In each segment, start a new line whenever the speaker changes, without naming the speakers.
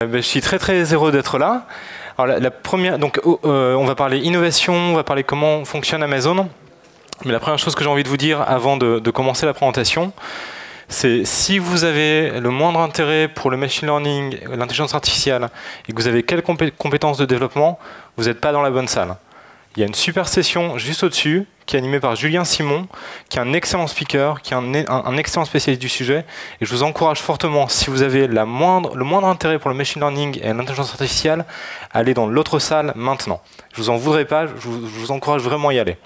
Je suis très heureux d'être là. Alors la première, donc on va parler innovation, on va parler comment fonctionne Amazon. Mais la première chose que j'ai envie de vous dire avant de commencer la présentation, c'est si vous avez le moindre intérêt pour le machine learning, l'intelligence artificielle, et que vous avez quelques compétences de développement, vous n'êtes pas dans la bonne salle. Il y a une super session juste au-dessus, qui est animée par Julien Simon, qui est un excellent speaker, qui est un excellent spécialiste du sujet. Et je vous encourage fortement, si vous avez le moindre intérêt pour le machine learning et l'intelligence artificielle, à aller dans l'autre salle maintenant. Je vous en voudrais pas, je vous encourage vraiment à y aller.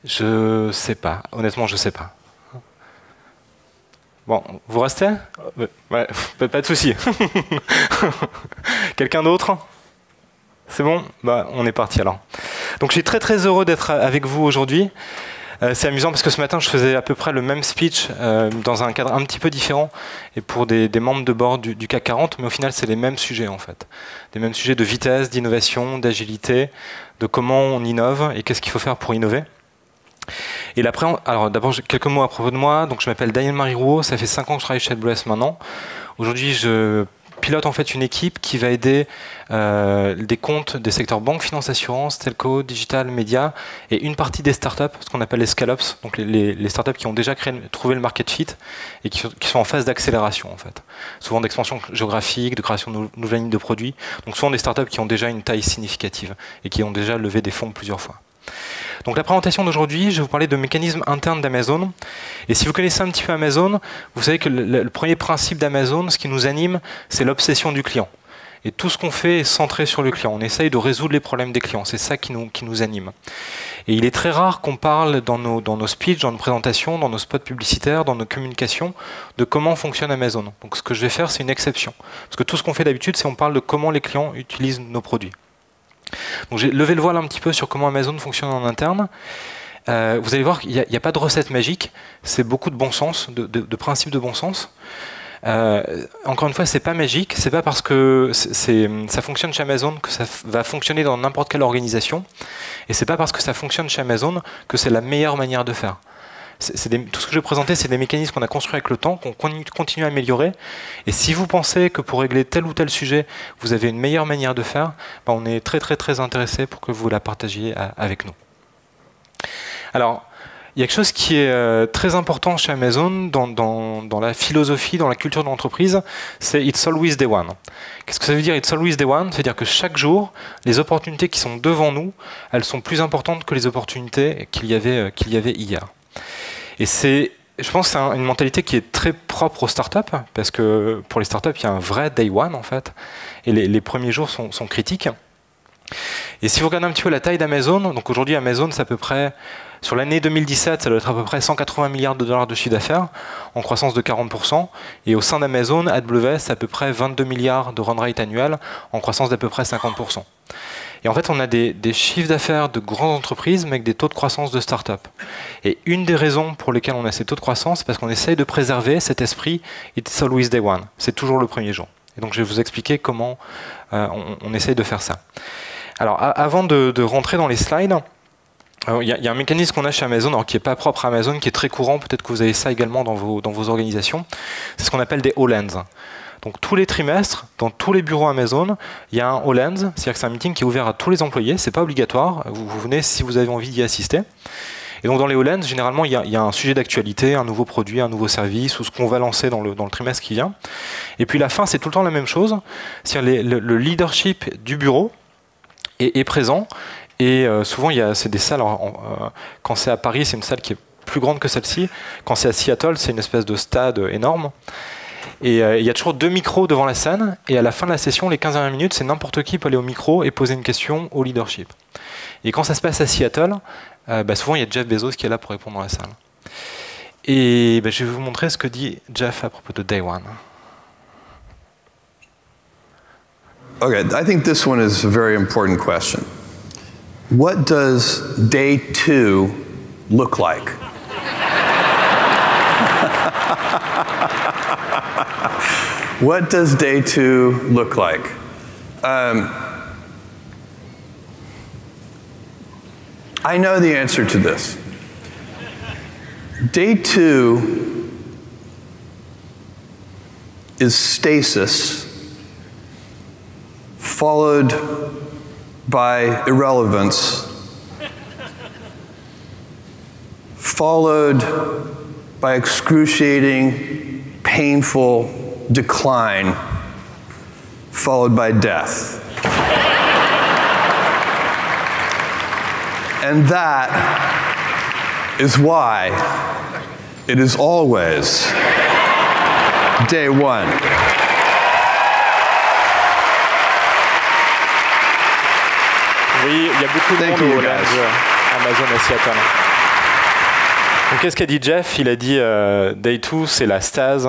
Je sais pas, honnêtement, je sais pas. Bon, vous restez? Ouais, pas de souci. Quelqu'un d'autre? C'est bon? Bah, on est parti alors. Donc je suis très heureux d'être avec vous aujourd'hui. C'est amusant parce que ce matin je faisais à peu près le même speech dans un cadre un petit peu différent et pour des membres de board du CAC 40, mais au final c'est les mêmes sujets en fait. Les mêmes sujets de vitesse, d'innovation, d'agilité, de comment on innove et qu'est-ce qu'il faut faire pour innover. Et après, alors d'abord quelques mots à propos de moi. Donc je m'appelle Daniel Marie Rouault, ça fait 5 ans que je travaille chez AWS maintenant. Aujourd'hui je pilote en fait une équipe qui va aider des comptes des secteurs banque, finance, assurance, telco, digital, média et une partie des startups, ce qu'on appelle les scale-ups, donc les startups qui ont déjà trouvé le market fit et qui sont en phase d'accélération en fait. Souvent d'expansion géographique, de création de nouvelles lignes de produits, donc souvent des startups qui ont déjà une taille significative et qui ont déjà levé des fonds plusieurs fois. Donc la présentation d'aujourd'hui, je vais vous parler de mécanismes internes d'Amazon. Et si vous connaissez un petit peu Amazon, vous savez que le premier principe d'Amazon, ce qui nous anime, c'est l'obsession du client. Et tout ce qu'on fait est centré sur le client. On essaye de résoudre les problèmes des clients. C'est ça qui nous anime. Et il est très rare qu'on parle dans nos speeches, dans nos présentations, dans nos spots publicitaires, dans nos communications, de comment fonctionne Amazon. Donc ce que je vais faire, c'est une exception. Parce que tout ce qu'on fait d'habitude, c'est on parle de comment les clients utilisent nos produits. Donc j'ai levé le voile un petit peu sur comment Amazon fonctionne en interne. Vous allez voir qu'il n'y a pas de recette magique, c'est beaucoup de bon sens, de principes de bon sens. Encore une fois, c'est pas magique, c'est pas parce que ça fonctionne chez Amazon que ça va fonctionner dans n'importe quelle organisation, et c'est pas parce que ça fonctionne chez Amazon que c'est la meilleure manière de faire. Tout ce que je vais présenter, c'est des mécanismes qu'on a construits avec le temps, qu'on continue à améliorer. Et si vous pensez que pour régler tel ou tel sujet, vous avez une meilleure manière de faire, ben on est très intéressé pour que vous la partagiez avec nous. Alors, il y a quelque chose qui est très important chez Amazon, dans la philosophie, dans la culture de l'entreprise, c'est « It's always day one ». Qu'est-ce que ça veut dire « It's always day one » ? C'est-à-dire que chaque jour, les opportunités qui sont devant nous, elles sont plus importantes que les opportunités qu'il y avait hier. Et je pense que c'est une mentalité qui est très propre aux startups, parce que pour les startups, il y a un vrai day one en fait, et les premiers jours sont critiques. Et si vous regardez un petit peu la taille d'Amazon, donc aujourd'hui Amazon, c'est à peu près, sur l'année 2017, ça doit être à peu près 180 milliards de dollars de chiffre d'affaires, en croissance de 40%, et au sein d'Amazon, AWS, c'est à peu près 22 milliards de run rate annuel, en croissance d'à peu près 50%. Et en fait, on a des chiffres d'affaires de grandes entreprises, mais avec des taux de croissance de start-up. Et une des raisons pour lesquelles on a ces taux de croissance, c'est parce qu'on essaye de préserver cet esprit « It's always day one ». C'est toujours le premier jour. Et donc, je vais vous expliquer comment on essaye de faire ça. Alors, avant de rentrer dans les slides, il y a un mécanisme qu'on a chez Amazon, alors qui n'est pas propre à Amazon, qui est très courant, peut-être que vous avez ça également dans vos organisations, c'est ce qu'on appelle des all-hands. Donc tous les trimestres, dans tous les bureaux Amazon, il y a un all-hands, c'est-à-dire que c'est un meeting qui est ouvert à tous les employés, c'est pas obligatoire, vous venez si vous avez envie d'y assister. Et donc dans les all-hands, généralement, il y a un sujet d'actualité, un nouveau produit, un nouveau service, ou ce qu'on va lancer dans le trimestre qui vient. Et puis la fin, c'est tout le temps la même chose, c'est-à-dire le leadership du bureau est présent, et souvent, c'est des salles, quand c'est à Paris, c'est une salle qui est plus grande que celle-ci, quand c'est à Seattle, c'est une espèce de stade énorme. Et il y a toujours 2 micros devant la scène, et à la fin de la session, les 15 dernières minutes, c'est n'importe qui peut aller au micro et poser une question au leadership. Et quand ça se passe à Seattle, souvent il y a Jeff Bezos qui est là pour répondre dans la salle. Et je vais vous montrer ce que dit Jeff à propos de Day One.
Okay, I think this one is a very important question. What does Day 2 look like? What does Day 2 look like? I know the answer to this. Day 2 is stasis, followed by irrelevance, followed by excruciating, painful decline, followed by death. And that is why it is always day one.
Oui, il y a beaucoup de monde au Hollande, Amazon et Seattle. Donc, qu'est-ce qu'a dit Jeff? Il a dit Day 2, c'est la stase,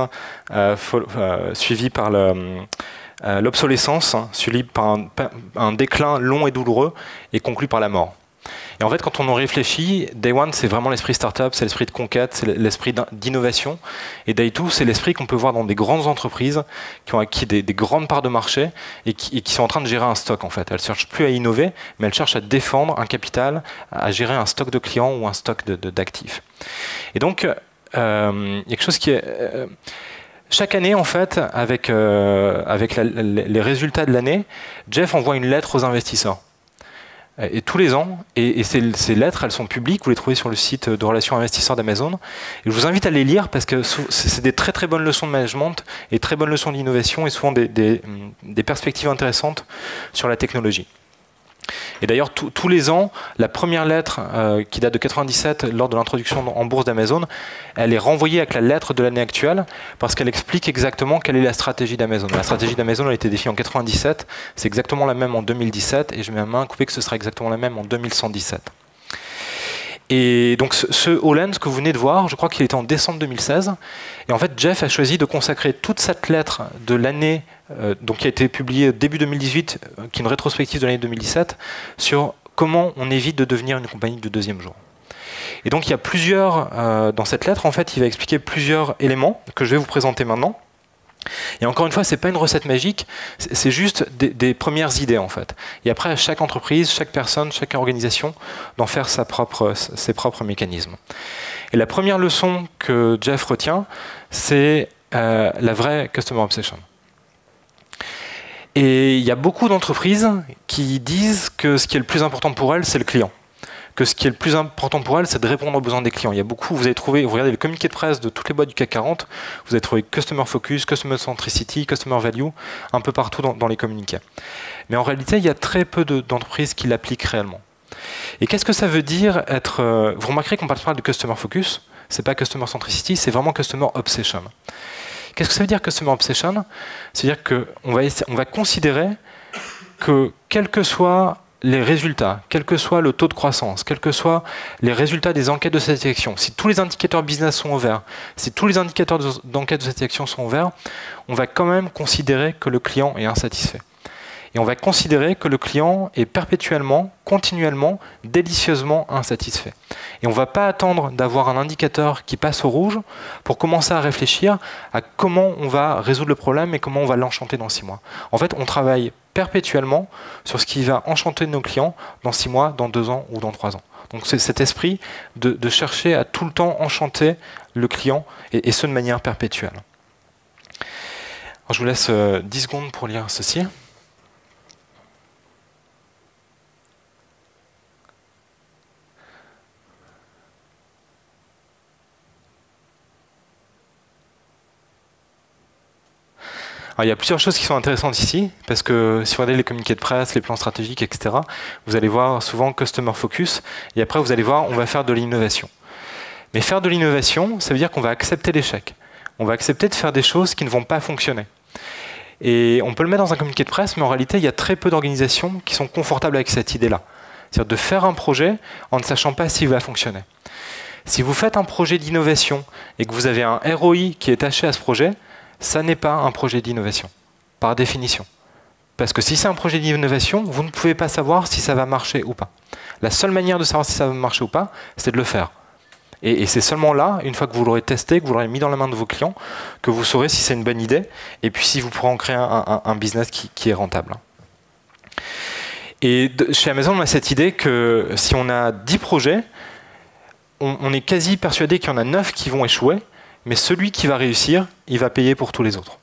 suivie par l'obsolescence, suivie par un déclin long et douloureux, et conclu par la mort. Et en fait, quand on en réfléchit, Day 1, c'est vraiment l'esprit startup, c'est l'esprit de conquête, c'est l'esprit d'innovation. Et Day 2, c'est l'esprit qu'on peut voir dans des grandes entreprises qui ont acquis des grandes parts de marché et qui sont en train de gérer un stock, en fait. Elles ne cherchent plus à innover, mais elles cherchent à défendre un capital, à gérer un stock de clients ou un stock d'actifs. Et donc, il y a quelque chose qui est... chaque année, en fait, avec les résultats de l'année, Jeff envoie une lettre aux investisseurs. Et tous les ans, et ces lettres, elles sont publiques, vous les trouvez sur le site de relations investisseurs d'Amazon. Et je vous invite à les lire parce que c'est des très très bonnes leçons de management et très bonnes leçons d'innovation et souvent des perspectives intéressantes sur la technologie. Et d'ailleurs, tous les ans, la première lettre qui date de 97, lors de l'introduction en bourse d'Amazon, elle est renvoyée avec la lettre de l'année actuelle parce qu'elle explique exactement quelle est la stratégie d'Amazon. La stratégie d'Amazon a été définie en 97, c'est exactement la même en 2017, et je mets ma main à couper que ce sera exactement la même en 2117. Et donc ce Holland, ce que vous venez de voir, je crois qu'il était en décembre 2016. Et en fait, Jeff a choisi de consacrer toute cette lettre de l'année, donc qui a été publiée début 2018, qui est une rétrospective de l'année 2017, sur comment on évite de devenir une compagnie de deuxième jour. Et donc il y a plusieurs, dans cette lettre, en fait, il va expliquer plusieurs éléments que je vais vous présenter maintenant. Et encore une fois, ce n'est pas une recette magique, c'est juste des premières idées en fait. Et après, à chaque entreprise, chaque personne, chaque organisation d'en faire ses propres mécanismes. Et la première leçon que Jeff retient, c'est la vraie Customer Obsession. Et il y a beaucoup d'entreprises qui disent que ce qui est le plus important pour elles, c'est le client. Que ce qui est le plus important pour elles, c'est de répondre aux besoins des clients. Il y a beaucoup, vous regardez le communiqué de presse de toutes les boîtes du CAC 40, vous allez trouver Customer Focus, Customer Centricity, Customer Value, un peu partout dans les communiqués. Mais en réalité, il y a très peu d'entreprises qui l'appliquent réellement. Et qu'est-ce que ça veut dire être... vous remarquerez qu'on parle de Customer Focus, c'est pas Customer Centricity, c'est vraiment Customer Obsession. Qu'est-ce que ça veut dire Customer Obsession? C'est-à-dire qu'on va considérer que quel que soit les résultats, quel que soit le taux de croissance, quels que soient les résultats des enquêtes de satisfaction, si tous les indicateurs business sont ouverts, si tous les indicateurs d'enquête de satisfaction sont ouverts, on va quand même considérer que le client est insatisfait. Et on va considérer que le client est perpétuellement, continuellement, délicieusement insatisfait. Et on ne va pas attendre d'avoir un indicateur qui passe au rouge pour commencer à réfléchir à comment on va résoudre le problème et comment on va l'enchanter dans 6 mois. En fait, on travaille perpétuellement sur ce qui va enchanter nos clients dans 6 mois, dans 2 ans ou dans 3 ans. Donc c'est cet esprit de chercher à tout le temps enchanter le client et ce de manière perpétuelle. Alors, je vous laisse 10 secondes pour lire ceci. Alors, il y a plusieurs choses qui sont intéressantes ici, parce que si vous regardez les communiqués de presse, les plans stratégiques, etc., vous allez voir souvent Customer Focus, et après vous allez voir, on va faire de l'innovation. Mais faire de l'innovation, ça veut dire qu'on va accepter l'échec. On va accepter de faire des choses qui ne vont pas fonctionner. Et on peut le mettre dans un communiqué de presse, mais en réalité, il y a très peu d'organisations qui sont confortables avec cette idée-là. C'est-à-dire de faire un projet en ne sachant pas s'il va fonctionner. Si vous faites un projet d'innovation et que vous avez un ROI qui est attaché à ce projet, ça n'est pas un projet d'innovation, par définition. Parce que si c'est un projet d'innovation, vous ne pouvez pas savoir si ça va marcher ou pas. La seule manière de savoir si ça va marcher ou pas, c'est de le faire. Et c'est seulement là, une fois que vous l'aurez testé, que vous l'aurez mis dans la main de vos clients, que vous saurez si c'est une bonne idée, et puis si vous pourrez en créer un business qui est rentable. Et chez Amazon, on a cette idée que si on a 10 projets, on est quasi persuadé qu'il y en a 9 qui vont échouer, mais celui qui va réussir, il va payer pour tous les autres.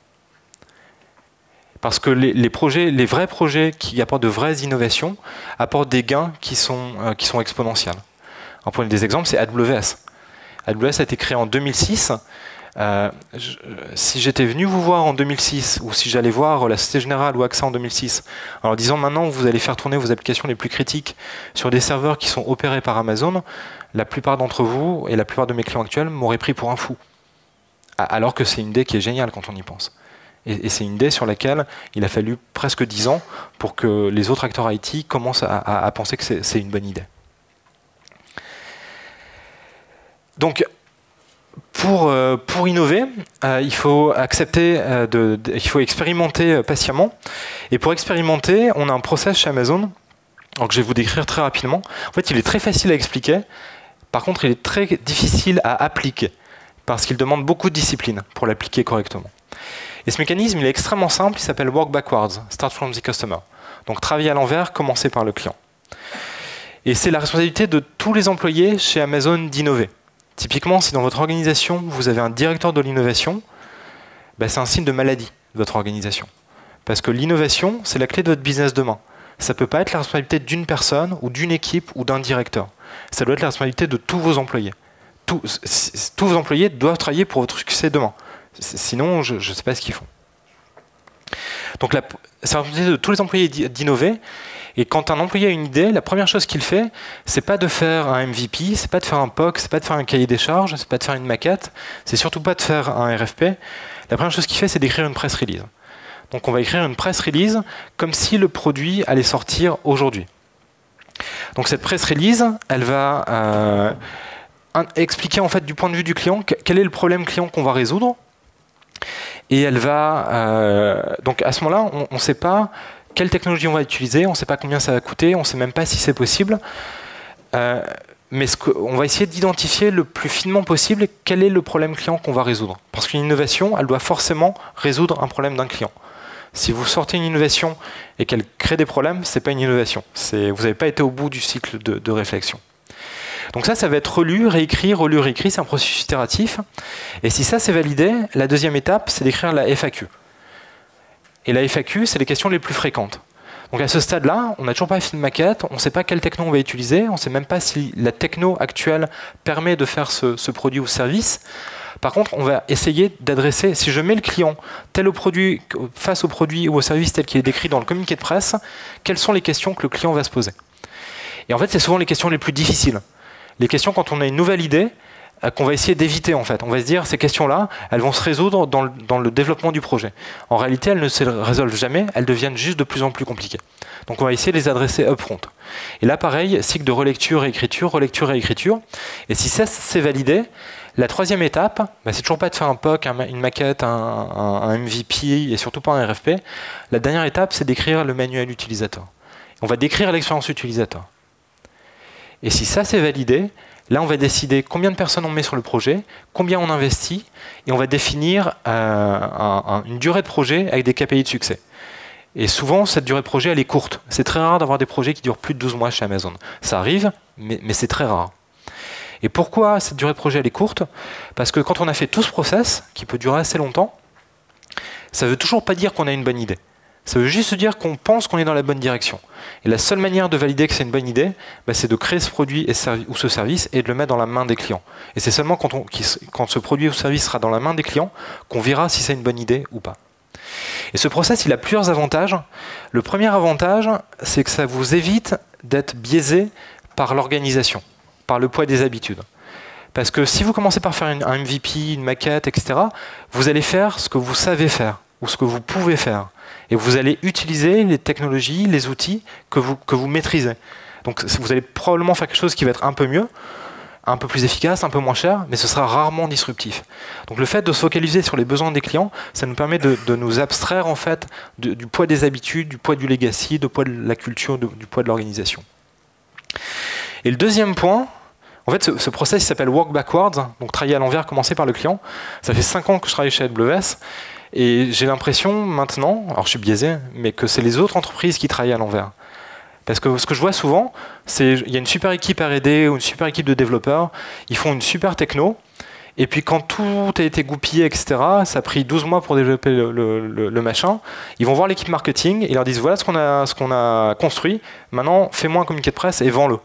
Parce que les vrais projets qui apportent de vraies innovations apportent des gains qui sont exponentiels. Alors, pour des exemples, c'est AWS. AWS a été créé en 2006. Si j'étais venu vous voir en 2006, ou si j'allais voir la Société Générale ou AXA en 2006, en leur disant maintenant vous allez faire tourner vos applications les plus critiques sur des serveurs qui sont opérés par Amazon, la plupart d'entre vous et la plupart de mes clients actuels m'auraient pris pour un fou. Alors que c'est une idée qui est géniale quand on y pense. Et c'est une idée sur laquelle il a fallu presque 10 ans pour que les autres acteurs IT commencent à penser que c'est une bonne idée. Donc, pour innover, il faut accepter, il faut expérimenter patiemment. Et pour expérimenter, on a un process chez Amazon, donc je vais vous décrire très rapidement. En fait, il est très facile à expliquer. Par contre, il est très difficile à appliquer, parce qu'il demande beaucoup de discipline pour l'appliquer correctement. Et ce mécanisme, il est extrêmement simple, il s'appelle Work Backwards, Start from the Customer. Donc travailler à l'envers, commencer par le client. Et c'est la responsabilité de tous les employés chez Amazon d'innover. Typiquement, si dans votre organisation, vous avez un directeur de l'innovation, c'est un signe de maladie de votre organisation. Parce que l'innovation, c'est la clé de votre business demain. Ça ne peut pas être la responsabilité d'une personne, ou d'une équipe, ou d'un directeur. Ça doit être la responsabilité de tous vos employés. Tous vos employés doivent travailler pour votre succès demain. Sinon, je ne sais pas ce qu'ils font. Donc, c'est la responsabilité de tous les employés d'innover. Et quand un employé a une idée, la première chose qu'il fait, c'est pas de faire un MVP, c'est pas de faire un POC, c'est pas de faire un cahier des charges, c'est pas de faire une maquette, c'est surtout pas de faire un RFP. La première chose qu'il fait, c'est d'écrire une press release. Donc on va écrire une press release comme si le produit allait sortir aujourd'hui. Donc cette press release, elle va expliquer en fait du point de vue du client quel est le problème client qu'on va résoudre. Et elle va donc à ce moment-là, on ne sait pas quelle technologie on va utiliser, on ne sait pas combien ça va coûter, on ne sait même pas si c'est possible. Mais on va essayer d'identifier le plus finement possible quel est le problème client qu'on va résoudre. Parce qu'une innovation, elle doit forcément résoudre un problème d'un client. Si vous sortez une innovation et qu'elle crée des problèmes, ce n'est pas une innovation. Vous n'avez pas été au bout du cycle de réflexion. Donc ça va être relu, réécrit, c'est un processus itératif. Et si ça c'est validé, la deuxième étape, c'est d'écrire la FAQ. Et la FAQ, c'est les questions les plus fréquentes. Donc à ce stade-là, on n'a toujours pas fait de maquette, on ne sait pas quelle techno on va utiliser, on ne sait même pas si la techno actuelle permet de faire ce produit ou service. Par contre, on va essayer d'adresser, si je mets le client face au produit ou au service tel qu'il est décrit dans le communiqué de presse, quelles sont les questions que le client va se poser. Et en fait, c'est souvent les questions les plus difficiles. Les questions quand on a une nouvelle idée, qu'on va essayer d'éviter en fait. On va se dire, ces questions-là, elles vont se résoudre dans le développement du projet. En réalité, elles ne se résolvent jamais, elles deviennent juste de plus en plus compliquées. Donc on va essayer de les adresser upfront. Et là, pareil, cycle de relecture et écriture, relecture et écriture. Et si ça, c'est validé, la troisième étape, c'est toujours pas de faire un POC, une maquette, un MVP et surtout pas un RFP. La dernière étape, c'est d'écrire le manuel utilisateur. On va décrire l'expérience utilisateur. Et si ça, c'est validé, là, on va décider combien de personnes on met sur le projet, combien on investit, et on va définir une durée de projet avec des KPI de succès. Et souvent, cette durée de projet, elle est courte. C'est très rare d'avoir des projets qui durent plus de 12 mois chez Amazon. Ça arrive, mais c'est très rare. Et pourquoi cette durée de projet, elle est courte? Parce que quand on a fait tout ce process, qui peut durer assez longtemps, ça ne veut toujours pas dire qu'on a une bonne idée. Ça veut juste dire qu'on pense qu'on est dans la bonne direction. Et la seule manière de valider que c'est une bonne idée, c'est de créer ce produit ou ce service et de le mettre dans la main des clients. Et c'est seulement quand ce produit ou service sera dans la main des clients qu'on verra si c'est une bonne idée ou pas. Et ce process, il a plusieurs avantages. Le premier avantage, c'est que ça vous évite d'être biaisé par l'organisation, par le poids des habitudes. Parce que si vous commencez par faire un MVP, une maquette, etc., vous allez faire ce que vous savez faire ou ce que vous pouvez faire. Et vous allez utiliser les technologies, les outils que vous maîtrisez. Donc vous allez probablement faire quelque chose qui va être un peu mieux, un peu plus efficace, un peu moins cher, mais ce sera rarement disruptif. Donc le fait de se focaliser sur les besoins des clients, ça nous permet de nous abstraire en fait du poids des habitudes, du poids du legacy, du poids de la culture, du poids de l'organisation. Et le deuxième point, en fait ce process s'appelle Work Backwards, donc travailler à l'envers, commencer par le client. Ça fait 5 ans que je travaille chez AWS, et j'ai l'impression maintenant, alors je suis biaisé, mais que c'est les autres entreprises qui travaillent à l'envers. Parce que ce que je vois souvent, c'est qu'il y a une super équipe R&D ou une super équipe de développeurs, ils font une super techno, Et puis quand tout a été goupillé, etc., ça a pris 12 mois pour développer le machin. Ils vont voir l'équipe marketing, ils leur disent voilà ce qu'on a construit, maintenant fais-moi un communiqué de presse et vends-le.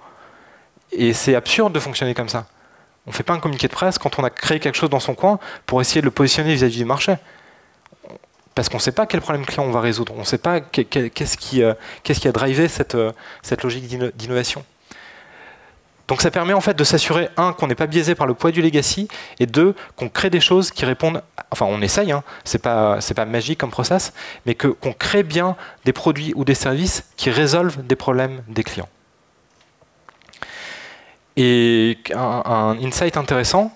Et c'est absurde de fonctionner comme ça. On ne fait pas un communiqué de presse quand on a créé quelque chose dans son coin pour essayer de le positionner vis-à-vis du marché. Parce qu'on ne sait pas quel problème client on va résoudre. On ne sait pas qu'est-ce qui a drivé cette logique d'innovation. Donc ça permet en fait de s'assurer, un, qu'on n'est pas biaisé par le poids du legacy, et deux, qu'on crée des choses qui répondent, enfin on essaye, hein, c'est pas magique comme process, mais qu'on crée bien des produits ou des services qui résolvent des problèmes des clients. Et un insight intéressant,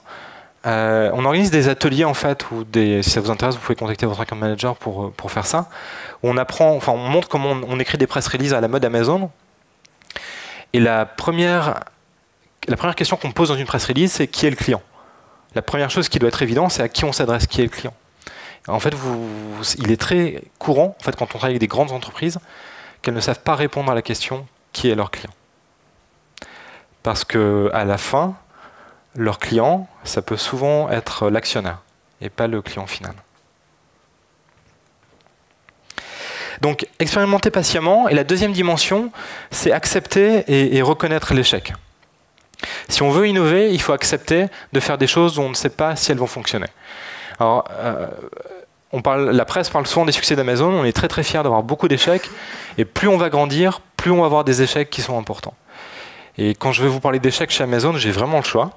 on organise des ateliers en fait, ou si ça vous intéresse, vous pouvez contacter votre account manager pour faire ça, où on montre comment on écrit des press releases à la mode Amazon. Et la première question qu'on pose dans une press release, c'est qui est le client. La première chose qui doit être évidente, c'est à qui on s'adresse, qui est le client. En fait, il est très courant, en fait, quand on travaille avec des grandes entreprises, qu'elles ne savent pas répondre à la question qui est leur client. Parce qu'à la fin, leur client, ça peut souvent être l'actionnaire et pas le client final. Donc, expérimenter patiemment. Et la deuxième dimension, c'est accepter et reconnaître l'échec. Si on veut innover, il faut accepter de faire des choses dont on ne sait pas si elles vont fonctionner. Alors, la presse parle souvent des succès d'Amazon. On est très très fiers d'avoir beaucoup d'échecs. Et plus on va grandir, plus on va avoir des échecs qui sont importants. Et quand je vais vous parler d'échecs chez Amazon, j'ai vraiment le choix.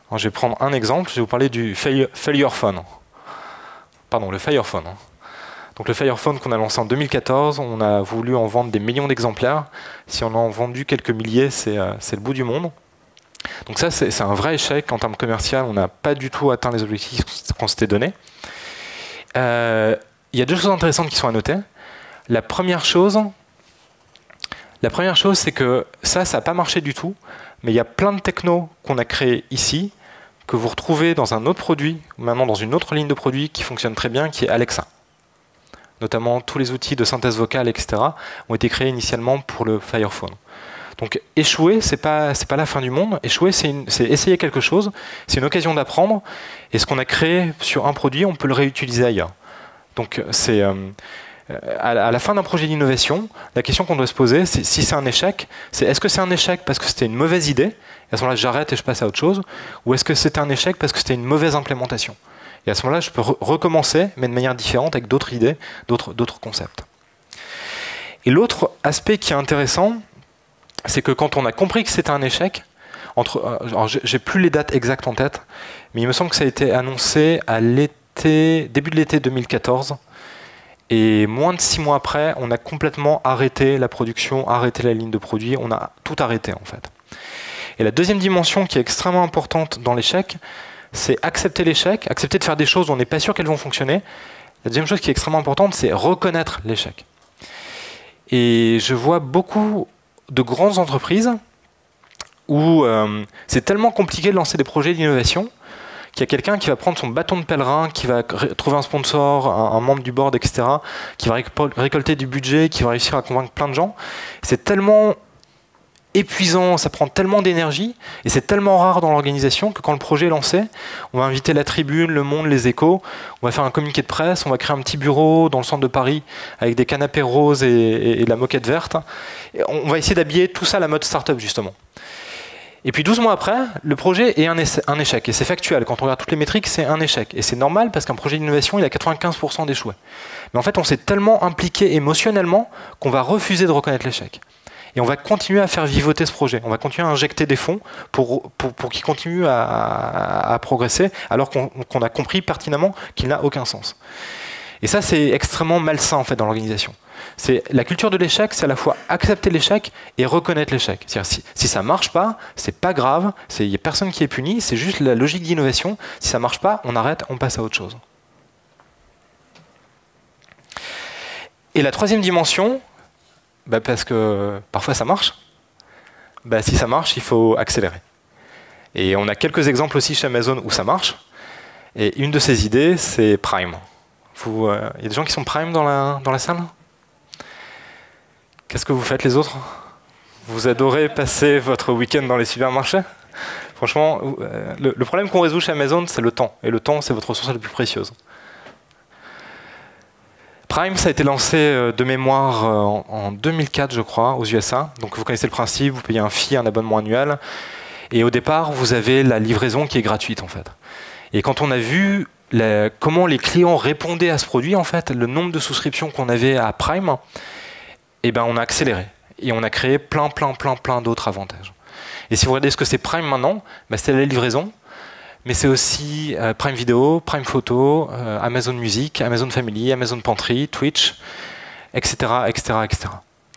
Alors, je vais prendre un exemple. Je vais vous parler du Failure Phone. Pardon, le Fire Phone. Donc le Fire Phone qu'on a lancé en 2014, on a voulu en vendre des millions d'exemplaires. Si on en a vendu quelques milliers, c'est le bout du monde. Donc ça, c'est un vrai échec en termes commerciaux. On n'a pas du tout atteint les objectifs qu'on s'était donnés. Il y a deux choses intéressantes qui sont à noter. La première chose, c'est que ça n'a pas marché du tout, mais il y a plein de technos qu'on a créés ici, que vous retrouvez dans un autre produit, maintenant dans une autre ligne de produit qui fonctionne très bien, qui est Alexa. Notamment tous les outils de synthèse vocale, etc., ont été créés initialement pour le Fire Phone. Donc échouer, c'est pas la fin du monde. Échouer, c'est essayer quelque chose, c'est une occasion d'apprendre, et ce qu'on a créé sur un produit, on peut le réutiliser ailleurs. Donc c'est à la fin d'un projet d'innovation, la question qu'on doit se poser, c'est si c'est un échec, c'est est-ce que c'est un échec parce que c'était une mauvaise idée, et à ce moment-là j'arrête et je passe à autre chose, ou est-ce que c'était un échec parce que c'était une mauvaise implémentation? Et à ce moment-là, je peux recommencer, mais de manière différente, avec d'autres idées, d'autres concepts. Et l'autre aspect qui est intéressant, c'est que quand on a compris que c'était un échec, j'ai plus les dates exactes en tête, mais il me semble que ça a été annoncé à début de l'été 2014, et moins de 6 mois après, on a complètement arrêté la production, arrêté la ligne de produit, on a tout arrêté en fait. Et la deuxième dimension qui est extrêmement importante dans l'échec, c'est accepter l'échec, accepter de faire des choses dont on n'est pas sûr qu'elles vont fonctionner. La deuxième chose qui est extrêmement importante, c'est reconnaître l'échec. Et je vois beaucoup de grandes entreprises où c'est tellement compliqué de lancer des projets d'innovation qu'il y a quelqu'un qui va prendre son bâton de pèlerin, qui va trouver un sponsor, un membre du board, etc., qui va récolter du budget, qui va réussir à convaincre plein de gens. C'est tellement épuisant, ça prend tellement d'énergie, et c'est tellement rare dans l'organisation que quand le projet est lancé, on va inviter la Tribune, Le Monde, Les Échos, on va faire un communiqué de presse, on va créer un petit bureau dans le centre de Paris avec des canapés roses et de la moquette verte. Et on va essayer d'habiller tout ça à la mode start-up, justement. Et puis 12 mois après, le projet est un échec, et c'est factuel. Quand on regarde toutes les métriques, c'est un échec. Et c'est normal parce qu'un projet d'innovation, il a 95% d'échoués. Mais en fait, on s'est tellement impliqué émotionnellement qu'on va refuser de reconnaître l'échec. Et on va continuer à faire vivoter ce projet. On va continuer à injecter des fonds pour qu'il continue à progresser, alors qu'on a compris pertinemment qu'il n'a aucun sens. Et ça, c'est extrêmement malsain en fait dans l'organisation. La culture de l'échec, c'est à la fois accepter l'échec et reconnaître l'échec. C'est-à-dire si ça marche pas, c'est pas grave, il n'y a personne qui est puni, c'est juste la logique d'innovation. Si ça marche pas, on arrête, on passe à autre chose. Et la troisième dimension, parce que parfois ça marche, si ça marche, il faut accélérer. Et on a quelques exemples aussi chez Amazon où ça marche. Et une de ces idées, c'est Prime. Il y a des gens qui sont Prime dans la salle? Qu'est-ce que vous faites les autres? Vous adorez passer votre week-end dans les supermarchés? Franchement, le problème qu'on résout chez Amazon, c'est le temps. Et le temps, c'est votre ressource la plus précieuse. Prime, ça a été lancé de mémoire en 2004, je crois, aux USA. Donc vous connaissez le principe, vous payez un fee, un abonnement annuel. Et au départ, vous avez la livraison qui est gratuite, en fait. Et quand on a vu comment les clients répondaient à ce produit, en fait, le nombre de souscriptions qu'on avait à Prime, eh ben, on a accéléré. Et on a créé plein d'autres avantages. Et si vous regardez ce que c'est Prime maintenant, bah, c'est la livraison, mais c'est aussi Prime Vidéo, Prime Photo, Amazon Music, Amazon Family, Amazon Pantry, Twitch, etc.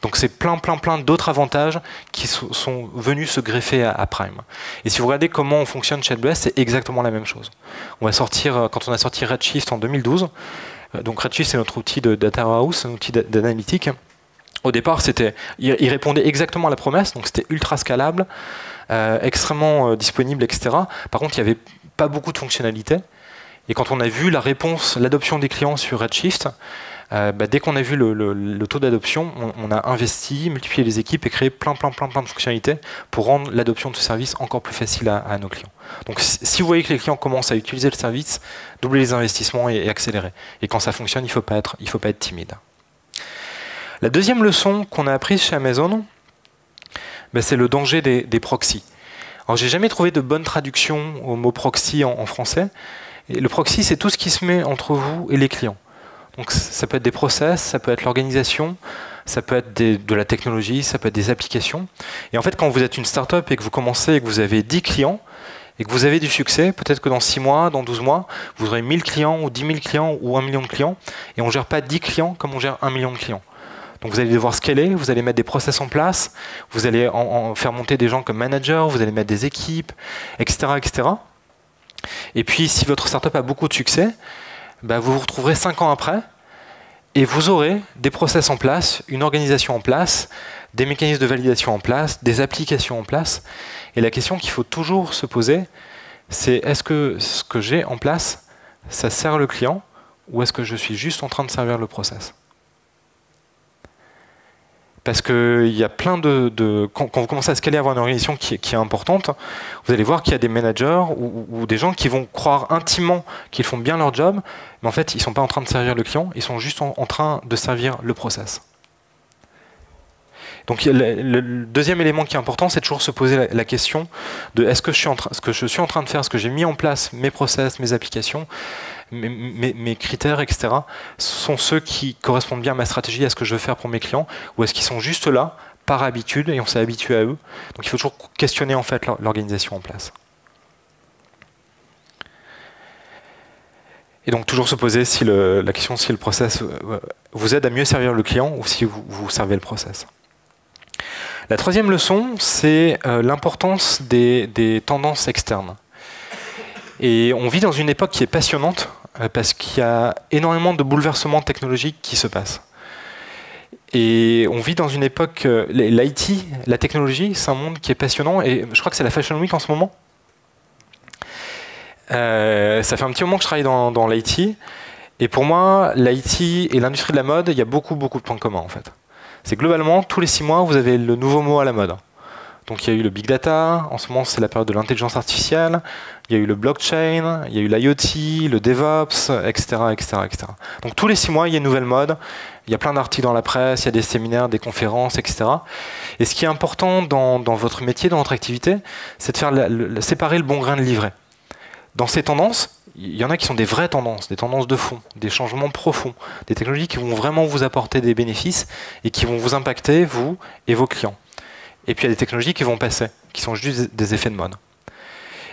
Donc c'est plein d'autres avantages qui sont venus se greffer à Prime. Et si vous regardez comment on fonctionne chez AWS, c'est exactement la même chose. On va sortir, quand on a sorti Redshift en 2012, donc Redshift c'est notre outil de Data Warehouse, un outil d'analytique. Au départ, il répondait exactement à la promesse, donc c'était ultra scalable, extrêmement disponible, etc. Par contre, il n'y avait pas beaucoup de fonctionnalités. Et quand on a vu la réponse, l'adoption des clients sur Redshift, dès qu'on a vu le taux d'adoption, on a investi, multiplié les équipes et créé plein de fonctionnalités pour rendre l'adoption de ce service encore plus facile à nos clients. Donc si vous voyez que les clients commencent à utiliser le service, doublez les investissements et accélérez. Et quand ça fonctionne, il ne faut pas être timide. La deuxième leçon qu'on a apprise chez Amazon, c'est le danger des proxys. Alors j'ai jamais trouvé de bonne traduction au mot proxy en français. Et le proxy, c'est tout ce qui se met entre vous et les clients. Donc ça peut être des process, ça peut être l'organisation, ça peut être de la technologie, ça peut être des applications. Et en fait, quand vous êtes une startup et que vous commencez et que vous avez 10 clients, et que vous avez du succès, peut-être que dans 6 mois, dans 12 mois, vous aurez 1000 clients ou 10 000 clients ou 1 million de clients, et on ne gère pas 10 clients comme on gère 1 million de clients. Donc vous allez devoir scaler, vous allez mettre des process en place, vous allez faire monter des gens comme managers, vous allez mettre des équipes, etc. Et puis si votre startup a beaucoup de succès, vous vous retrouverez 5 ans après et vous aurez des process en place, une organisation en place, des mécanismes de validation en place, des applications en place. Et la question qu'il faut toujours se poser, c'est est-ce que ce que j'ai en place, ça sert le client ou est-ce que je suis juste en train de servir le process ? Parce qu'il y a plein quand vous commencez à scaler, à avoir une organisation qui est importante, vous allez voir qu'il y a des managers ou des gens qui vont croire intimement qu'ils font bien leur job, mais en fait, ils ne sont pas en train de servir le client, ils sont juste en train de servir le process. Donc le deuxième élément qui est important, c'est toujours se poser la question de est-ce que ce que je suis en train de faire, ce que j'ai mis en place, mes process, mes applications, mes critères, etc., sont ceux qui correspondent bien à ma stratégie, à ce que je veux faire pour mes clients, ou est-ce qu'ils sont juste là, par habitude, et on s'est habitué à eux. Donc il faut toujours questionner en fait l'organisation en place. Et donc toujours se poser la question si le process vous aide à mieux servir le client ou si vous servez le process. La troisième leçon, c'est l'importance des tendances externes. Et on vit dans une époque qui est passionnante parce qu'il y a énormément de bouleversements technologiques qui se passent. Et on vit dans une époque, l'IT, la technologie, c'est un monde qui est passionnant et je crois que c'est la Fashion Week en ce moment. Ça fait un petit moment que je travaille dans l'IT et pour moi, l'IT et l'industrie de la mode, il y a beaucoup de points communs en fait. C'est globalement, tous les 6 mois, vous avez le nouveau mot à la mode. Donc il y a eu le big data, en ce moment c'est la période de l'intelligence artificielle, il y a eu le blockchain, il y a eu l'IoT, le DevOps, etc. Donc tous les 6 mois, il y a une nouvelle mode, il y a plein d'articles dans la presse, il y a des séminaires, des conférences, etc. Et ce qui est important dans votre métier, dans votre activité, c'est de faire séparer le bon grain de l'ivraie. Dans ces tendances, il y en a qui sont des vraies tendances, des tendances de fond, des changements profonds, des technologies qui vont vraiment vous apporter des bénéfices et qui vont vous impacter, vous et vos clients. Et puis il y a des technologies qui vont passer, qui sont juste des effets de mode.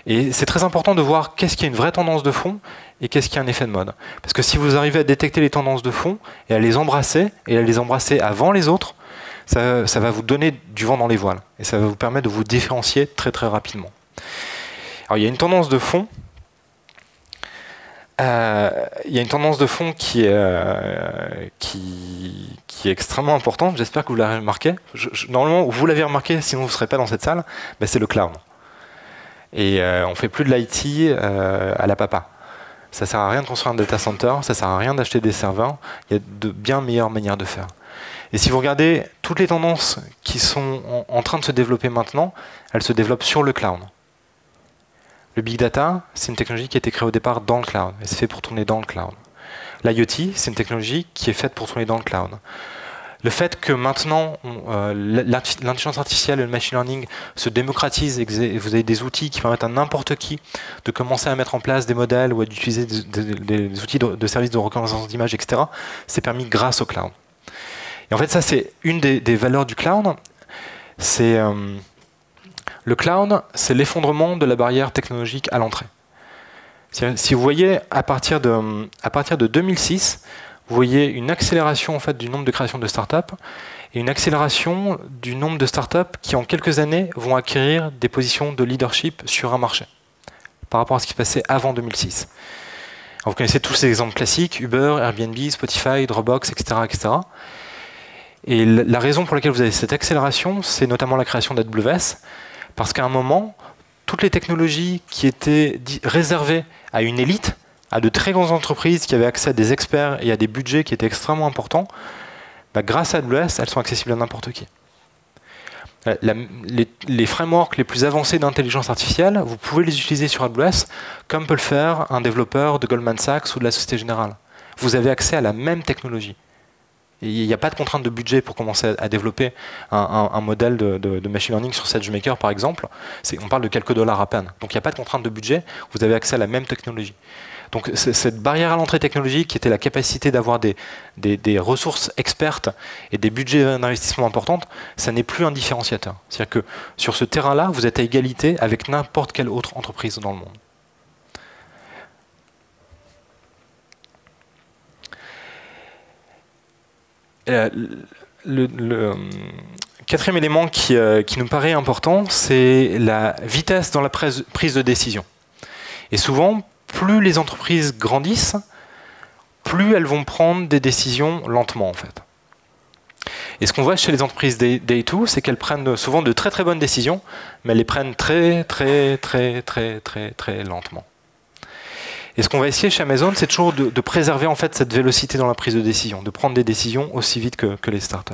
Et c'est très important de voir qu'est-ce qui est une vraie tendance de fond et qu'est-ce qui est un effet de mode. Parce que si vous arrivez à détecter les tendances de fond et à les embrasser avant les autres, ça va vous donner du vent dans les voiles. Et ça va vous permettre de vous différencier très rapidement. Alors il y a une tendance de fond. Il y a une tendance de fond qui est extrêmement importante. J'espère que vous l'avez remarqué. Normalement, vous l'avez remarqué, sinon vous ne serez pas dans cette salle. C'est le cloud. Et on ne fait plus de l'IT à la papa. Ça ne sert à rien de construire un data center, ça ne sert à rien d'acheter des serveurs. Il y a de bien meilleures manières de faire. Et si vous regardez toutes les tendances qui sont en train de se développer maintenant, elles se développent sur le cloud. Le big data, c'est une technologie qui a été créée au départ dans le cloud, et c'est fait pour tourner dans le cloud. L'IoT, c'est une technologie qui est faite pour tourner dans le cloud. Le fait que maintenant, l'intelligence artificielle et le machine learning se démocratisent et que vous avez des outils qui permettent à n'importe qui de commencer à mettre en place des modèles ou d'utiliser des outils de services de reconnaissance d'image, etc., c'est permis grâce au cloud. Et en fait, ça, c'est une des valeurs du cloud. Le cloud, c'est l'effondrement de la barrière technologique à l'entrée. Si vous voyez, à partir de 2006, vous voyez une accélération en fait, du nombre de créations de startups et une accélération du nombre de startups qui, en quelques années, vont acquérir des positions de leadership sur un marché par rapport à ce qui se passait avant 2006. Alors, vous connaissez tous ces exemples classiques, Uber, Airbnb, Spotify, Dropbox, etc. etc. Et la raison pour laquelle vous avez cette accélération, c'est notamment la création d'AWS, parce qu'à un moment, toutes les technologies qui étaient réservées à une élite, à de très grandes entreprises qui avaient accès à des experts et à des budgets qui étaient extrêmement importants, grâce à AWS, elles sont accessibles à n'importe qui. Les frameworks les plus avancés d'intelligence artificielle, vous pouvez les utiliser sur AWS comme peut le faire un développeur de Goldman Sachs ou de la Société Générale. Vous avez accès à la même technologie. Il n'y a pas de contrainte de budget pour commencer à développer un modèle de machine learning sur SageMaker, par exemple. On parle de quelques dollars à peine. Donc il n'y a pas de contrainte de budget, vous avez accès à la même technologie. Donc cette barrière à l'entrée technologique qui était la capacité d'avoir des ressources expertes et des budgets d'investissement importants, ça n'est plus un différenciateur. C'est-à-dire que sur ce terrain-là, vous êtes à égalité avec n'importe quelle autre entreprise dans le monde. Le quatrième élément qui nous paraît important, c'est la vitesse dans la prise de décision. Et souvent, plus les entreprises grandissent, plus elles vont prendre des décisions lentement, en fait. Et ce qu'on voit chez les entreprises Day 2, c'est qu'elles prennent souvent de très très bonnes décisions, mais elles les prennent très lentement. Et ce qu'on va essayer chez Amazon, c'est toujours de préserver en fait cette vélocité dans la prise de décision, de prendre des décisions aussi vite que les startups.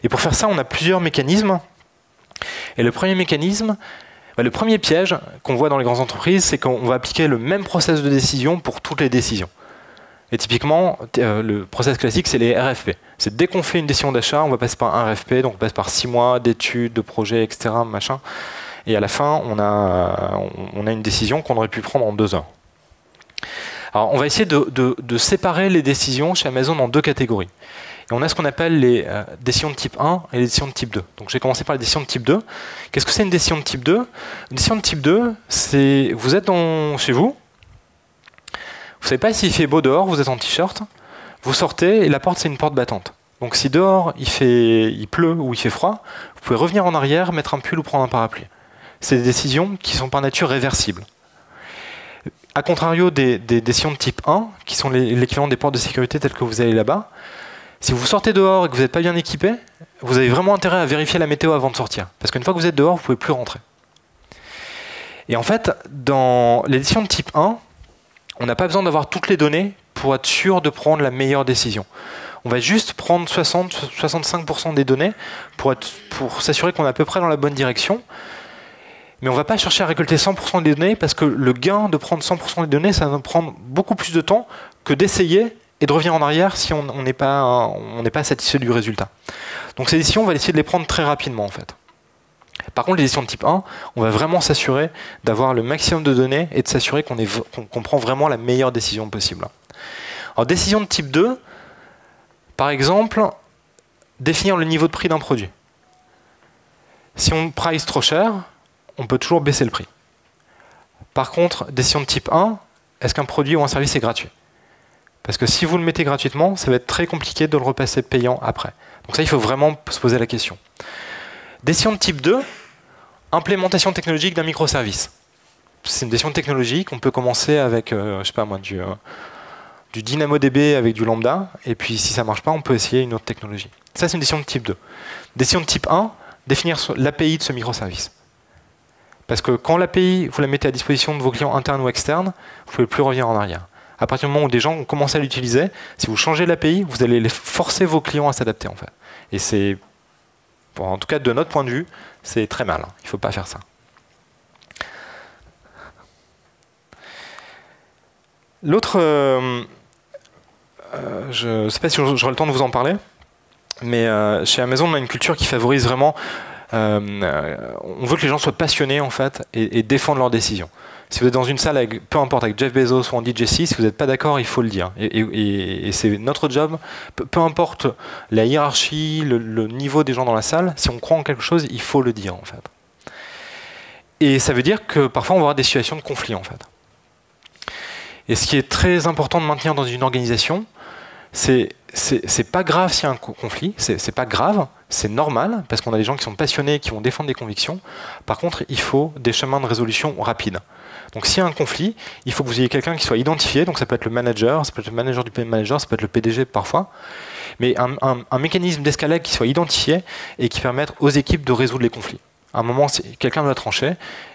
Et pour faire ça, on a plusieurs mécanismes. Et le premier mécanisme, le premier piège qu'on voit dans les grandes entreprises, c'est qu'on va appliquer le même process de décision pour toutes les décisions. Et typiquement, le process classique, c'est les RFP. C'est dès qu'on fait une décision d'achat, on va passer par un RFP, donc on passe par 6 mois d'études, de projets, etc. Machin. Et à la fin, on a une décision qu'on aurait pu prendre en 2 heures. Alors, on va essayer de séparer les décisions chez Amazon en 2 catégories. Et on a ce qu'on appelle les décisions de type 1 et les décisions de type 2. Donc, je vais commencer par les décisions de type 2. Qu'est-ce que c'est une décision de type 2 ? Une décision de type 2, c'est vous êtes chez vous, vous ne savez pas s'il fait beau dehors, vous êtes en t-shirt, vous sortez et la porte, c'est une porte battante. Donc, si dehors, il pleut ou il fait froid, vous pouvez revenir en arrière, mettre un pull ou prendre un parapluie. C'est des décisions qui sont par nature réversibles. A contrario des décisions de type 1, qui sont l'équivalent des portes de sécurité telles que vous avez là-bas, si vous sortez dehors et que vous n'êtes pas bien équipé, vous avez vraiment intérêt à vérifier la météo avant de sortir. Parce qu'une fois que vous êtes dehors, vous ne pouvez plus rentrer. Et en fait, dans les décisions de type 1, on n'a pas besoin d'avoir toutes les données pour être sûr de prendre la meilleure décision. On va juste prendre 60-65% des données pour s'assurer qu'on est à peu près dans la bonne direction. Mais on ne va pas chercher à récolter 100% des données parce que le gain de prendre 100% des données, ça va prendre beaucoup plus de temps que d'essayer et de revenir en arrière si on n'est pas satisfait du résultat. Donc ces décisions, on va essayer de les prendre très rapidement en fait. Par contre, les décisions de type 1, on va vraiment s'assurer d'avoir le maximum de données et de s'assurer qu'on prend vraiment la meilleure décision possible. Alors décision de type 2, par exemple, définir le niveau de prix d'un produit. Si on price trop cher, on peut toujours baisser le prix. Par contre, décision de type 1, est-ce qu'un produit ou un service est gratuit ? Parce que si vous le mettez gratuitement, ça va être très compliqué de le repasser payant après. Donc ça, il faut vraiment se poser la question. Décision de type 2, implémentation technologique d'un microservice. C'est une décision technologique, on peut commencer avec, je sais pas moi, du DynamoDB avec du Lambda, et puis si ça ne marche pas, on peut essayer une autre technologie. Ça, c'est une décision de type 2. Décision de type 1, définir l'API de ce microservice. Parce que quand l'API, vous la mettez à disposition de vos clients internes ou externes, vous ne pouvez plus revenir en arrière. À partir du moment où des gens ont commencé à l'utiliser, si vous changez l'API, vous allez forcer vos clients à s'adapter en fait. Et c'est, en tout cas de notre point de vue, c'est très mal. Il ne faut pas faire ça. L'autre, je ne sais pas si j'aurai le temps de vous en parler, mais chez Amazon, on a une culture qui favorise vraiment. On veut que les gens soient passionnés en fait et défendent leurs décisions. Si vous êtes dans une salle, peu importe avec Jeff Bezos ou Andy Jassy, si vous n'êtes pas d'accord, il faut le dire. Et c'est notre job, peu importe la hiérarchie, le niveau des gens dans la salle, si on croit en quelque chose, il faut le dire en fait. Et ça veut dire que parfois on va avoir des situations de conflit en fait. Et ce qui est très important de maintenir dans une organisation, c'est pas grave s'il y a un conflit, c'est pas grave, c'est normal, parce qu'on a des gens qui sont passionnés, qui vont défendre des convictions. Par contre, il faut des chemins de résolution rapides. Donc s'il y a un conflit, il faut que vous ayez quelqu'un qui soit identifié, donc ça peut être le manager, ça peut être le manager du manager, ça peut être le PDG parfois, mais un mécanisme d'escalade qui soit identifié et qui permette aux équipes de résoudre les conflits. À un moment, quelqu'un doit trancher,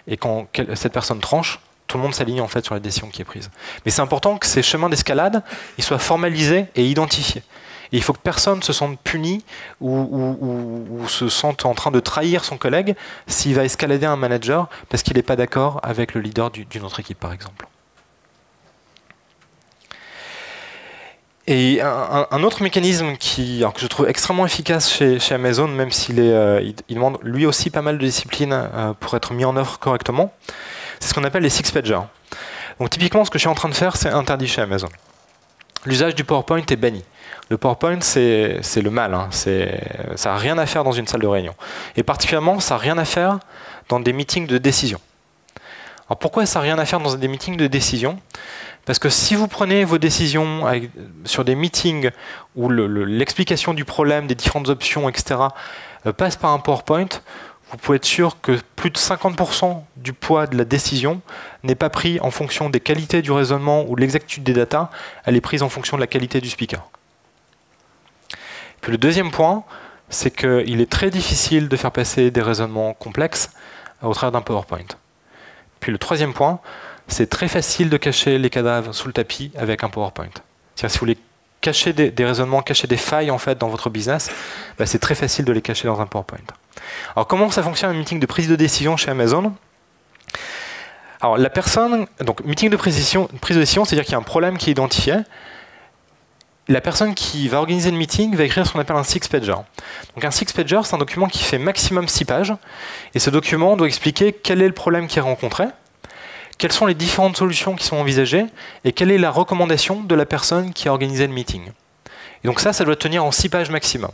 et quand cette personne tranche, tout le monde s'aligne en fait sur la décision qui est prise. Mais c'est important que ces chemins d'escalade ils soient formalisés et identifiés. Et il faut que personne se sente puni ou se sente en train de trahir son collègue s'il va escalader un manager parce qu'il n'est pas d'accord avec le leader d'une autre équipe, par exemple. Et un autre mécanisme que je trouve extrêmement efficace chez Amazon, même s'il demande lui aussi pas mal de discipline pour être mis en œuvre correctement, c'est ce qu'on appelle les six-pagers. Donc typiquement, ce que je suis en train de faire, c'est interdit chez Amazon. L'usage du PowerPoint est banni. Le PowerPoint, c'est le mal. Hein. Ça n'a rien à faire dans une salle de réunion. Et particulièrement, ça n'a rien à faire dans des meetings de décision. Alors pourquoi ça n'a rien à faire dans des meetings de décision? Parce que si vous prenez vos décisions sur des meetings où l'explication du problème, des différentes options, etc., passe par un PowerPoint, vous pouvez être sûr que plus de 50% du poids de la décision n'est pas pris en fonction des qualités du raisonnement ou de l'exactitude des datas, elle est prise en fonction de la qualité du speaker. Puis le deuxième point, c'est qu'il est très difficile de faire passer des raisonnements complexes au travers d'un PowerPoint. Puis le troisième point, c'est très facile de cacher les cadavres sous le tapis avec un PowerPoint. C'est-à-dire si vous voulez cacher des raisonnements, cacher des failles en fait dans votre business, c'est très facile de les cacher dans un PowerPoint. Alors comment ça fonctionne un meeting de prise de décision chez Amazon? Alors la personne, donc meeting de prise de décision, c'est-à-dire qu'il y a un problème qui est identifié. La personne qui va organiser le meeting va écrire ce qu'on appelle un six-pager. Donc un six-pager, c'est un document qui fait maximum 6 pages, et ce document doit expliquer quel est le problème qui est rencontré, quelles sont les différentes solutions qui sont envisagées, et quelle est la recommandation de la personne qui a organisé le meeting. Et donc ça doit tenir en 6 pages maximum.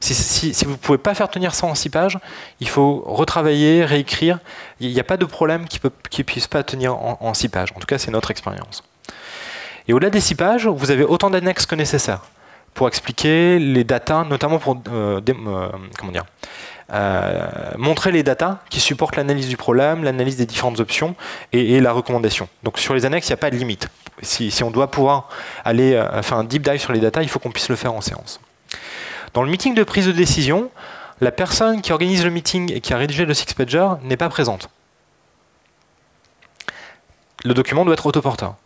Si vous ne pouvez pas faire tenir ça en 6 pages, il faut retravailler, réécrire. Il n'y a pas de problème qui ne puisse pas tenir en 6 pages. En tout cas, c'est notre expérience. Et au-delà des 6 pages, vous avez autant d'annexes que nécessaire pour expliquer les datas, notamment pour montrer les datas qui supportent l'analyse du problème, l'analyse des différentes options et la recommandation. Donc sur les annexes, il n'y a pas de limite. Si on doit pouvoir aller faire un deep dive sur les datas, il faut qu'on puisse le faire en séance. Dans le meeting de prise de décision, la personne qui organise le meeting et qui a rédigé le six-pager n'est pas présente. Le document doit être autoporteur.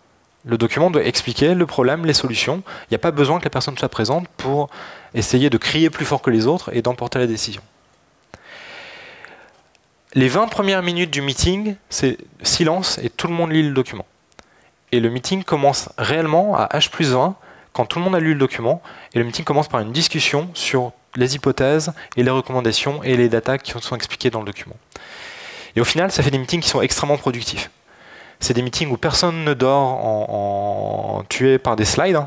Le document doit expliquer le problème, les solutions. Il n'y a pas besoin que la personne soit présente pour essayer de crier plus fort que les autres et d'emporter la décision. Les 20 premières minutes du meeting, c'est silence et tout le monde lit le document. Et le meeting commence réellement à H+20 quand tout le monde a lu le document, et le meeting commence par une discussion sur les hypothèses et les recommandations et les datas qui sont expliquées dans le document. Et au final, ça fait des meetings qui sont extrêmement productifs. C'est des meetings où personne ne dort tué par des slides. Hein.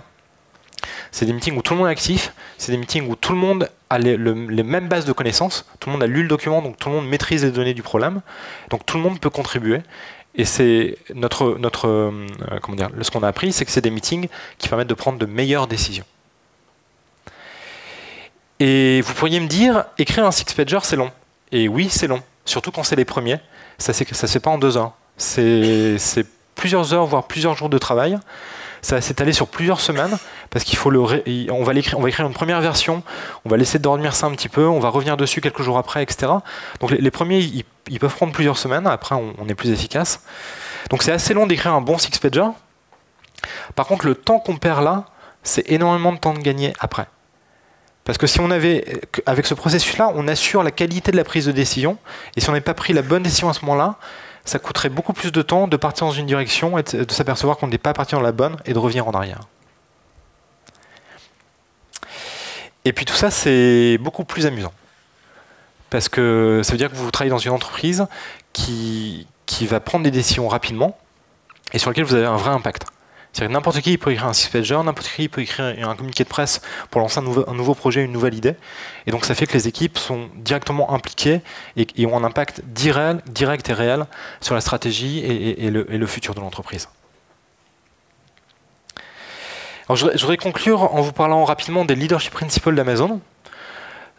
C'est des meetings où tout le monde est actif. C'est des meetings où tout le monde a les mêmes bases de connaissances. Tout le monde a lu le document, donc tout le monde maîtrise les données du problème. Donc tout le monde peut contribuer. Et c'est ce qu'on a appris, c'est que c'est des meetings qui permettent de prendre de meilleures décisions. Et vous pourriez me dire, écrire un six-pager, c'est long. Et oui, c'est long. Surtout quand c'est les premiers. Ça ne se fait pas en 2 heures. C'est plusieurs heures, voire plusieurs jours de travail. Ça va s'étaler sur plusieurs semaines, parce qu'il faut on va écrire une première version, on va laisser dormir ça un petit peu, on va revenir dessus quelques jours après, etc. Donc les premiers, ils peuvent prendre plusieurs semaines, après on est plus efficace. Donc c'est assez long d'écrire un bon six-pager. Par contre, le temps qu'on perd là, c'est énormément de temps de gagner après. Parce que si on avait, avec ce processus-là, on assure la qualité de la prise de décision, et si on n'avait pas pris la bonne décision à ce moment-là, ça coûterait beaucoup plus de temps de partir dans une direction et de s'apercevoir qu'on n'est pas parti dans la bonne et de revenir en arrière. Et puis tout ça, c'est beaucoup plus amusant. Parce que ça veut dire que vous travaillez dans une entreprise qui va prendre des décisions rapidement et sur lesquelles vous avez un vrai impact. C'est-à-dire que n'importe qui peut écrire un six-pager, n'importe qui peut écrire un communiqué de presse pour lancer un nouveau projet, une nouvelle idée. Et donc ça fait que les équipes sont directement impliquées et ont un impact direct et réel sur la stratégie et le futur de l'entreprise. Alors je voudrais conclure en vous parlant rapidement des leadership principles d'Amazon.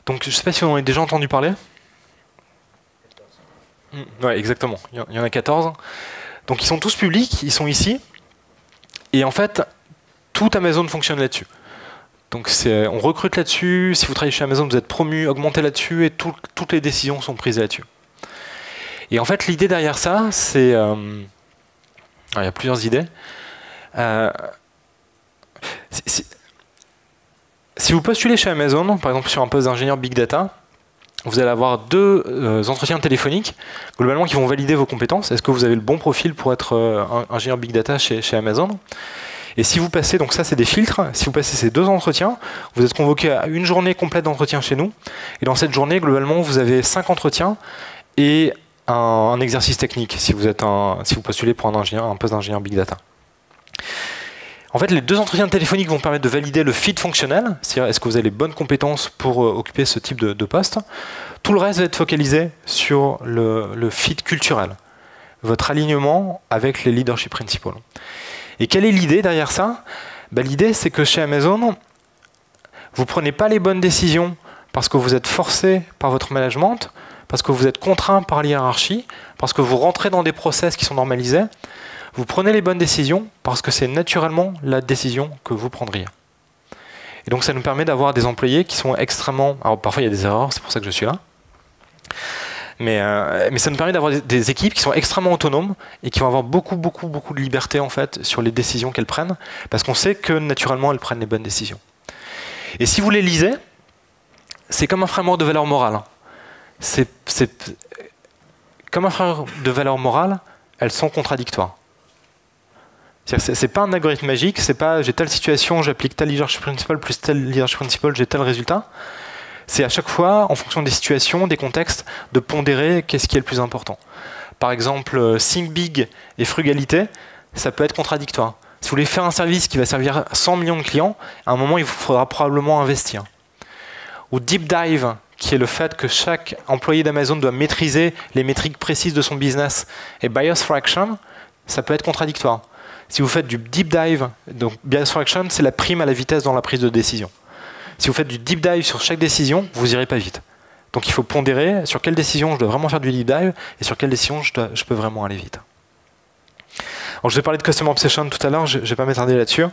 Donc je ne sais pas si vous en avez déjà entendu parler. Ouais, exactement. Il y en a 14. Donc ils sont tous publics, ils sont ici. Et en fait, tout Amazon fonctionne là-dessus. Donc on recrute là-dessus, si vous travaillez chez Amazon, vous êtes promu, augmenté là-dessus, et toutes les décisions sont prises là-dessus. Et en fait, l'idée derrière ça, c'est... il y a plusieurs idées. Si vous postulez chez Amazon, par exemple sur un poste d'ingénieur Big Data, vous allez avoir 2 entretiens téléphoniques, globalement, qui vont valider vos compétences. Est-ce que vous avez le bon profil pour être ingénieur Big Data chez Amazon? Et si vous passez, donc ça c'est des filtres, si vous passez ces 2 entretiens, vous êtes convoqué à une journée complète d'entretien chez nous. Et dans cette journée, globalement, vous avez 5 entretiens et un exercice technique, si vous postulez pour un poste d'ingénieur Big Data. En fait, les 2 entretiens téléphoniques vont permettre de valider le fit fonctionnel, c'est-à-dire est-ce que vous avez les bonnes compétences pour occuper ce type de poste. Tout le reste va être focalisé sur le fit culturel, votre alignement avec les leadership principles. Et quelle est l'idée derrière ça? L'idée, c'est que chez Amazon, vous ne prenez pas les bonnes décisions parce que vous êtes forcé par votre management, parce que vous êtes contraint par la hiérarchie, parce que vous rentrez dans des process qui sont normalisés. Vous prenez les bonnes décisions parce que c'est naturellement la décision que vous prendriez. Et donc ça nous permet d'avoir des employés qui sont extrêmement... Alors parfois il y a des erreurs, c'est pour ça que je suis là. Mais ça nous permet d'avoir des équipes qui sont extrêmement autonomes et qui vont avoir beaucoup de liberté en fait sur les décisions qu'elles prennent, parce qu'on sait que naturellement elles prennent les bonnes décisions. Et si vous les lisez, c'est comme un framework de valeur morale. C'est comme un framework de valeur morale, elles sont contradictoires. C'est pas un algorithme magique, c'est pas j'ai telle situation, j'applique tel leadership principle plus tel leadership principle, j'ai tel résultat. C'est à chaque fois, en fonction des situations, des contextes, de pondérer qu'est-ce qui est le plus important. Par exemple, think big et frugalité, ça peut être contradictoire. Si vous voulez faire un service qui va servir 100 millions de clients, à un moment, il vous faudra probablement investir. Ou deep dive, qui est le fait que chaque employé d'Amazon doit maîtriser les métriques précises de son business, et bias for action, ça peut être contradictoire. Si vous faites du deep dive, donc bias for action, c'est la prime à la vitesse dans la prise de décision. Si vous faites du deep dive sur chaque décision, vous n'irez pas vite. Donc il faut pondérer sur quelle décision je dois vraiment faire du deep dive et sur quelle décision je peux vraiment aller vite. Alors, je vais parler de Customer Obsession tout à l'heure, je ne vais pas m'attarder là-dessus.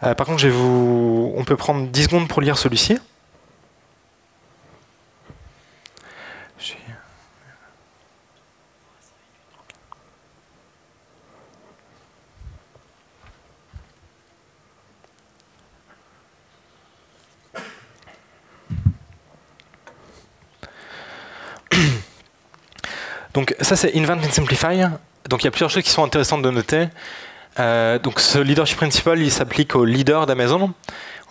Par contre, on peut prendre 10 secondes pour lire celui-ci. Donc ça c'est Invent and Simplify. Donc il y a plusieurs choses qui sont intéressantes de noter. Donc ce leadership principle, il s'applique aux leaders d'Amazon.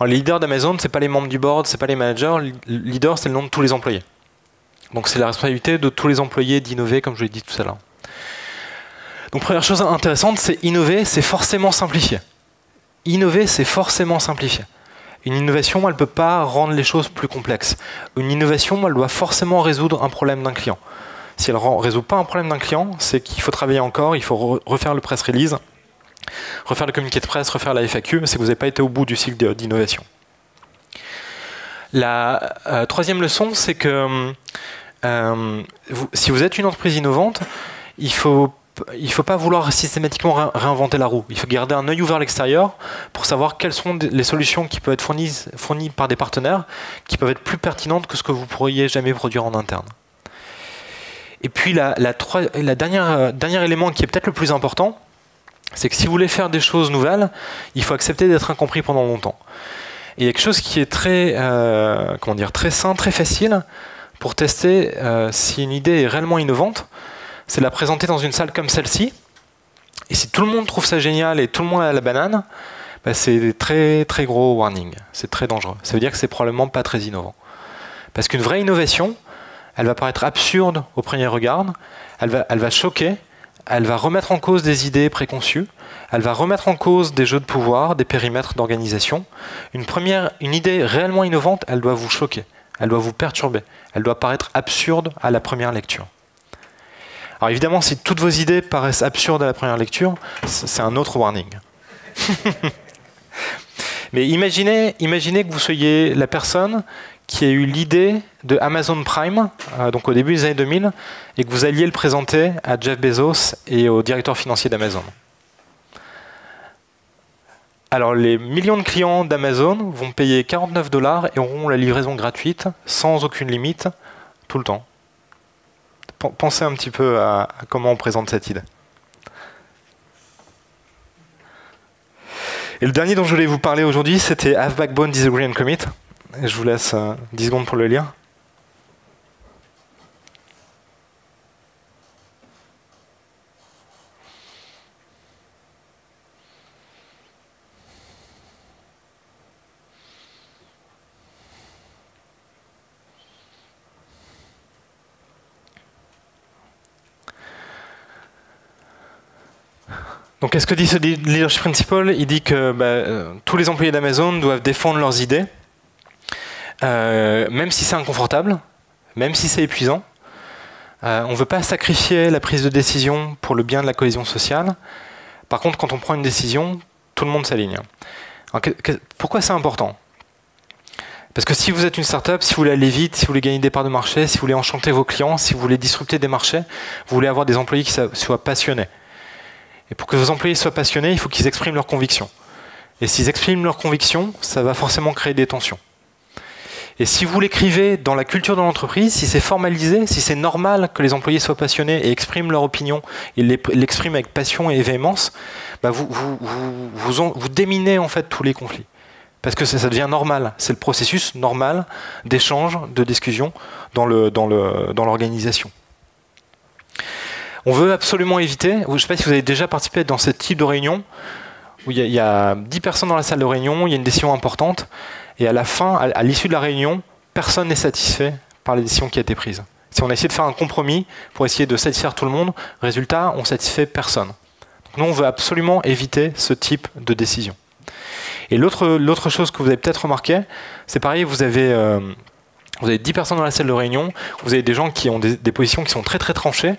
Les leaders d'Amazon, c'est pas les membres du board, c'est pas les managers. Le leader, c'est le nom de tous les employés. Donc c'est la responsabilité de tous les employés d'innover, comme je l'ai dit tout à l'heure. Donc première chose intéressante, c'est innover, c'est forcément simplifier. Innover, c'est forcément simplifier. Une innovation, elle ne peut pas rendre les choses plus complexes. Une innovation, elle doit forcément résoudre un problème d'un client. Si elle ne résout pas un problème d'un client, c'est qu'il faut travailler encore, il faut refaire le press release, refaire le communiqué de presse, refaire la FAQ, c'est que vous n'avez pas été au bout du cycle d'innovation. La troisième leçon, c'est que si vous êtes une entreprise innovante, il ne faut pas vouloir systématiquement réinventer la roue. Il faut garder un œil ouvert à l'extérieur pour savoir quelles sont les solutions qui peuvent être fournies par des partenaires qui peuvent être plus pertinentes que ce que vous pourriez jamais produire en interne. Et puis le dernier élément qui est peut-être le plus important, c'est que si vous voulez faire des choses nouvelles, il faut accepter d'être incompris pendant longtemps. Et il y a quelque chose qui est très sain, très facile pour tester si une idée est réellement innovante, c'est de la présenter dans une salle comme celle-ci. Et si tout le monde trouve ça génial et tout le monde a la banane, bah c'est très très gros warning. C'est très dangereux. Ça veut dire que c'est probablement pas très innovant. Parce qu'une vraie innovation, elle va paraître absurde au premier regard, elle va choquer, elle va remettre en cause des idées préconçues, elle va remettre en cause des jeux de pouvoir, des périmètres d'organisation. Une idée réellement innovante, elle doit vous choquer, elle doit vous perturber, elle doit paraître absurde à la première lecture. Alors évidemment, si toutes vos idées paraissent absurdes à la première lecture, c'est un autre warning. Mais imaginez que vous soyez la personne qui a eu l'idée de Amazon Prime, donc au début des années 2000, et que vous alliez le présenter à Jeff Bezos et au directeur financier d'Amazon. Alors les millions de clients d'Amazon vont payer 49 $ et auront la livraison gratuite, sans aucune limite, tout le temps. Pensez un petit peu à comment on présente cette idée. Et le dernier dont je voulais vous parler aujourd'hui, c'était Have Backbone, Disagree and Commit. Et je vous laisse 10 secondes pour le lire. Donc, qu'est-ce que dit ce leadership principle? Il dit que tous les employés d'Amazon doivent défendre leurs idées, même si c'est inconfortable, même si c'est épuisant. On ne veut pas sacrifier la prise de décision pour le bien de la cohésion sociale. Par contre, quand on prend une décision, tout le monde s'aligne. Pourquoi c'est important? Parce que si vous êtes une startup, si vous voulez aller vite, si vous voulez gagner des parts de marché, si vous voulez enchanter vos clients, si vous voulez disrupter des marchés, vous voulez avoir des employés qui soient passionnés. Et pour que vos employés soient passionnés, il faut qu'ils expriment leurs convictions. Et s'ils expriment leurs convictions, ça va forcément créer des tensions. Et si vous l'écrivez dans la culture de l'entreprise, si c'est formalisé, si c'est normal que les employés soient passionnés et expriment leur opinion, et l'expriment avec passion et véhémence, vous déminez en fait tous les conflits. Parce que ça devient normal. C'est le processus normal d'échange, de discussion dans l'organisation. On veut absolument éviter, je ne sais pas si vous avez déjà participé dans ce type de réunion, où il y a 10 personnes dans la salle de réunion, il y a une décision importante, et à la fin, à l'issue de la réunion, personne n'est satisfait par la décision qui a été prise. Si on a essayé de faire un compromis pour essayer de satisfaire tout le monde, résultat, on ne satisfait personne. Donc nous, on veut absolument éviter ce type de décision. Et l'autre chose que vous avez peut-être remarqué, c'est pareil, vous avez 10 personnes dans la salle de réunion, vous avez des gens qui ont des positions qui sont très très tranchées,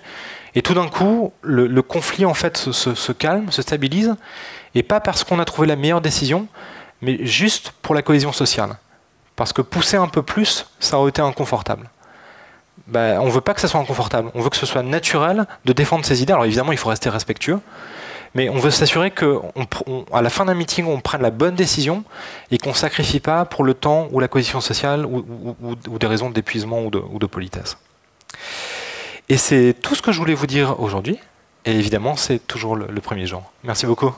et tout d'un coup, le conflit en fait se calme, se stabilise, et pas parce qu'on a trouvé la meilleure décision, mais juste pour la cohésion sociale. Parce que pousser un peu plus, ça aurait été inconfortable. On ne veut pas que ça soit inconfortable, on veut que ce soit naturel de défendre ses idées. Alors évidemment, il faut rester respectueux, mais on veut s'assurer qu'à la fin d'un meeting, on prenne la bonne décision et qu'on ne sacrifie pas pour le temps ou la cohésion sociale ou des raisons d'épuisement ou de politesse. Et c'est tout ce que je voulais vous dire aujourd'hui. Et évidemment, c'est toujours le premier jour. Merci beaucoup.